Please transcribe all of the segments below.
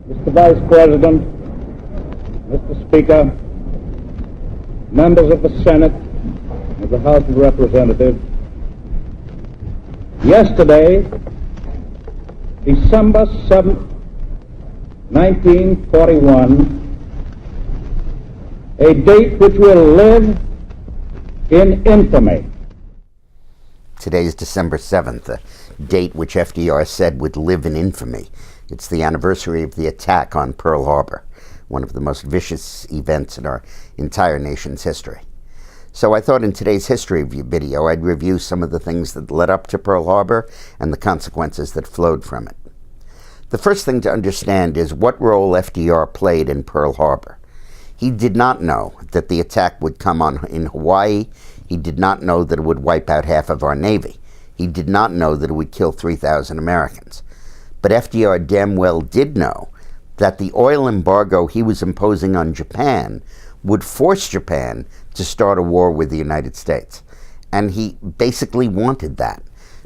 Mr. Vice President, Mr. Speaker, members of the Senate, of the House of Representatives, yesterday, December 7th, 1941, a date which will live in infamy. Today is December 7th, a date which FDR said would live in infamy. It's the anniversary of the attack on Pearl Harbor, one of the most vicious events in our entire nation's history. So I thought in today's history video, I'd review some of the things that led up to Pearl Harbor and the consequences that flowed from it. The first thing to understand is what role FDR played in Pearl Harbor. He did not know that the attack would come on in Hawaii. He did not know that it would wipe out half of our Navy. He did not know that it would kill 3,000 Americans. But FDR damn well did know that the oil embargo he was imposing on Japan would force Japan to start a war with the United States. And he basically wanted that,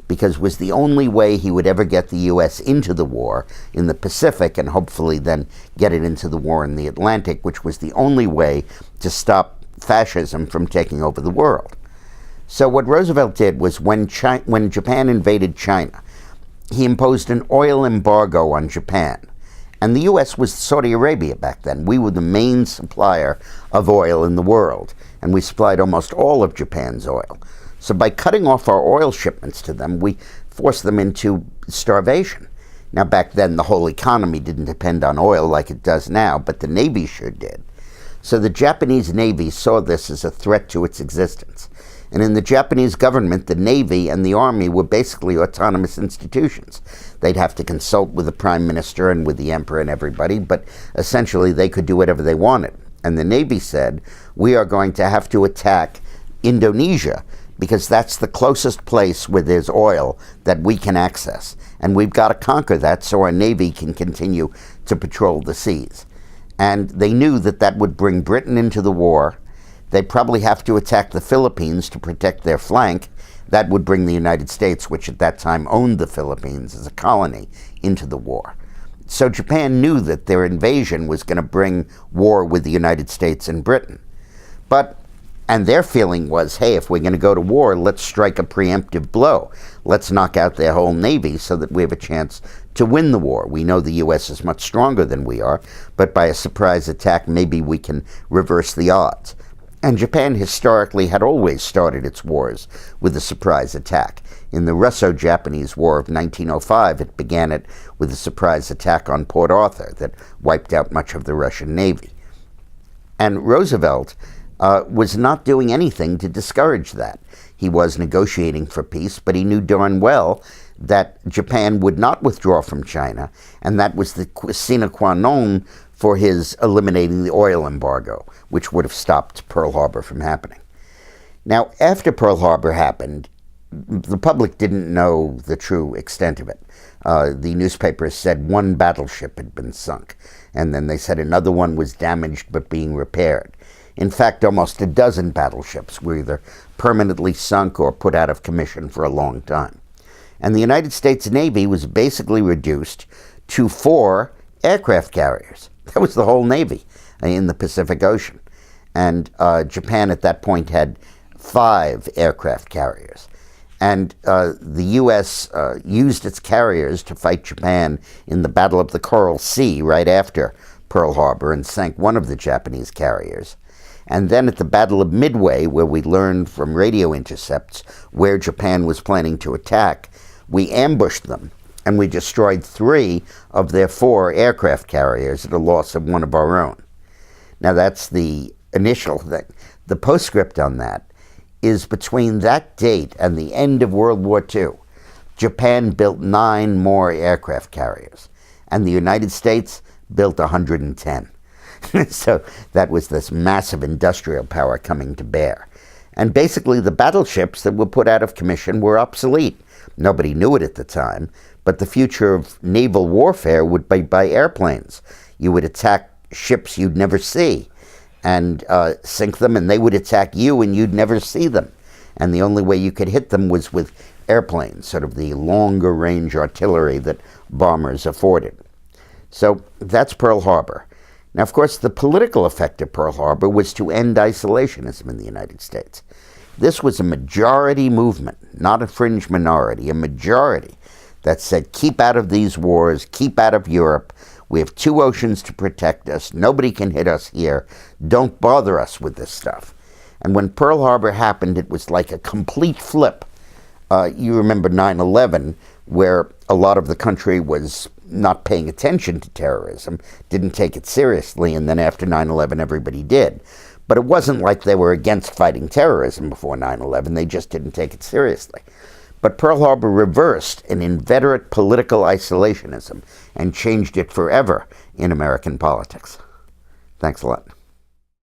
because it was the only way he would ever get the U.S. into the war in the Pacific and hopefully then get it into the war in the Atlantic, which was the only way to stop fascism from taking over the world. So what Roosevelt did was when Japan invaded China, he imposed an oil embargo on Japan. And the U.S. was Saudi Arabia back then. We were the main supplier of oil in the world, and we supplied almost all of Japan's oil. So by cutting off our oil shipments to them, we forced them into starvation. Now, back then, the whole economy didn't depend on oil like it does now, but the Navy sure did. So the Japanese Navy saw this as a threat to its existence. And in the Japanese government, the Navy and the Army were basically autonomous institutions. They'd have to consult with the Prime Minister and with the Emperor and everybody, but essentially they could do whatever they wanted. And the Navy said, we are going to have to attack Indonesia because that's the closest place where there's oil that we can access. And we've got to conquer that so our Navy can continue to patrol the seas. And they knew that that would bring Britain into the war. They'd probably have to attack the Philippines to protect their flank. That would bring the United States, which at that time owned the Philippines as a colony, into the war. So Japan knew that their invasion was going to bring war with the United States and Britain. And their feeling was, hey, if we're going to go to war, let's strike a preemptive blow. Let's knock out their whole Navy so that we have a chance to win the war. We know the U.S. is much stronger than we are, but by a surprise attack, maybe we can reverse the odds. And Japan historically had always started its wars with a surprise attack. In the Russo-Japanese War of 1905, it began it with a surprise attack on Port Arthur that wiped out much of the Russian Navy. And Roosevelt was not doing anything to discourage that. He was negotiating for peace, but he knew darn well that Japan would not withdraw from China, and that was the sine qua non for his eliminating the oil embargo, which would have stopped Pearl Harbor from happening. Now, after Pearl Harbor happened, the public didn't know the true extent of it. The newspapers said one battleship had been sunk, and then they said another one was damaged but being repaired. In fact, almost a dozen battleships were either permanently sunk or put out of commission for a long time. And the United States Navy was basically reduced to 4 aircraft carriers. That was the whole Navy in the Pacific Ocean. And Japan at that point had 5 aircraft carriers. And the U.S. used its carriers to fight Japan in the Battle of the Coral Sea right after Pearl Harbor and sank one of the Japanese carriers. And then at the Battle of Midway, where we learned from radio intercepts where Japan was planning to attack, we ambushed them. And we destroyed 3 of their 4 aircraft carriers at a loss of 1 of our own. Now that's the initial thing. The postscript on that is between that date and the end of World War II, Japan built 9 more aircraft carriers, and the United States built 110. So that was this massive industrial power coming to bear. And basically the battleships that were put out of commission were obsolete. Nobody knew it at the time, but the future of naval warfare would be by airplanes. You would attack ships you'd never see and sink them, and they would attack you and you'd never see them. And the only way you could hit them was with airplanes, sort of the longer range artillery that bombers afforded. So that's Pearl Harbor. Now, of course, the political effect of Pearl Harbor was to end isolationism in the United States. This was a majority movement, not a fringe minority, a majority that said, keep out of these wars, keep out of Europe. We have two oceans to protect us. Nobody can hit us here. Don't bother us with this stuff. And when Pearl Harbor happened, it was like a complete flip. You remember 9/11, where a lot of the country was not paying attention to terrorism, didn't take it seriously, and then after 9/11 everybody did. But it wasn't like they were against fighting terrorism before 9/11, they just didn't take it seriously. But Pearl Harbor reversed an inveterate political isolationism and changed it forever in American politics. Thanks a lot.